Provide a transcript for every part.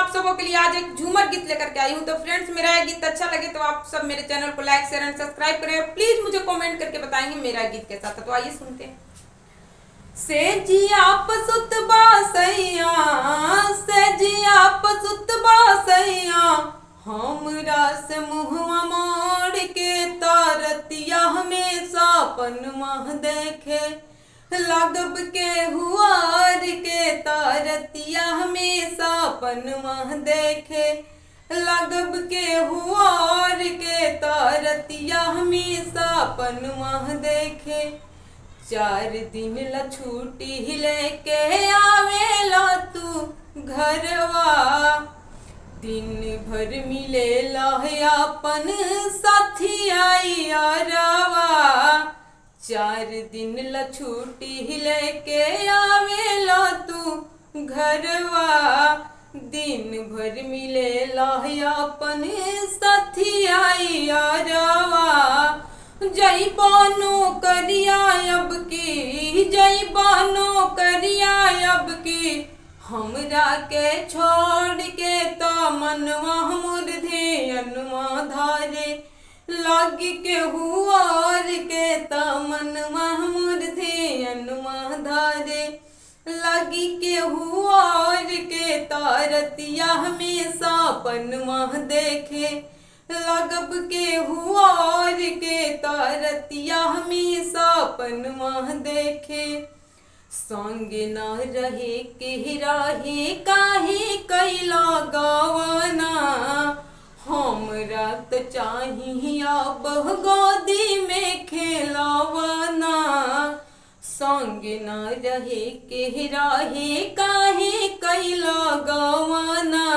आप सबों के लिए आज एक झूमर गीत लेकर के आई हूँ। तो फ्रेंड्स, मेरा ये गीत अच्छा लगे तो आप सब मेरे चैनल को लाइक शेयर एंड सब्सक्राइब करें। प्लीज मुझे कमेंट करके बताएंगे मेरा गीत कैसा था। तो आइए सुनते हैं। से जी आप सुतबा सैया, से जी आप सुतबा सैया, हमरा से मुहवा मोड़ के तारतिया हमेशा पनमा देखे, लगब के हुआर के तारतिया हमेशा पनमा देखे, लगब के हुआर के तारतिया हमेशा पनमा देखे। 4 दिन ला छुट्टी लेके आवेला तू घरवा, दिन भर मिलेला अपन साथी आई यारवा। 4 दिन ला छुट्टी लेके आवेला तू घरवा, दिन भर मिलेला अपन साथी आई यारवा। जई बानो करिया अब की, जई बानो करिया अब की, हमरा के छोड़ के तो मनवा हमर ध्यानवा धारे, लाग के हुआर के तो मनवा हमर ध्यानवा धारे, लागी के हुआर के तारतिया हमेशा पनमा देखे, लगब के हुआर के तारतिया हमेशा पनमा देखे। संग न रहे के राहे काहे कैला गवाना, हमरा तो चाहिए बह गोदी में खेलावाना। संग न रहे के राहे काहे कैला गवाना,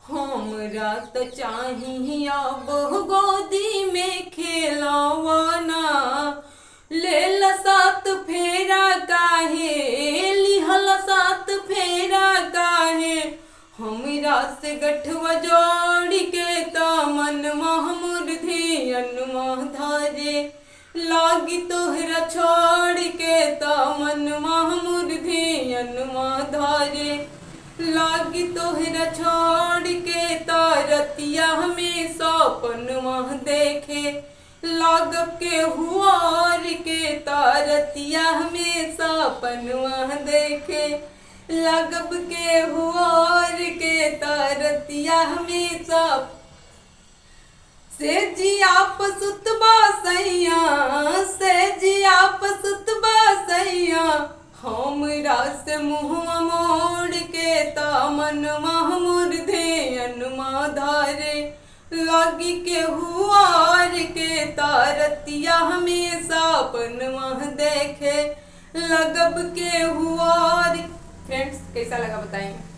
हमरा तो चाहिए बह गोदी में खेलावाना। लेल 7 फेरा काहे, लिहल 7 फेरा काहे, हमरा से गठवा जोड़ के तो मनवा हमर ध्यानवा धारे, लागी तोहरा छोड़ के तो मनवा हमर ध्यानवा धारे, लागी तोहरा छोड़ के तारतिया हमेशा पनमा देखे, लागब के हुआर के तारतिया हमेशा पनमा देखे, लगब के हुआर के तारतिया हमेशा। से जी आप सुतबा सैया, से जी आप सुतबा सैया, हमरा से मुहवा मोड़ के ता मनवा हमर ध्यानवा धारे, लागी के हुआर के तारतिया हमेशा पनमा देखे, लगब के हुआर। फ्रेंड्स, कैसा लगा बताएंगे।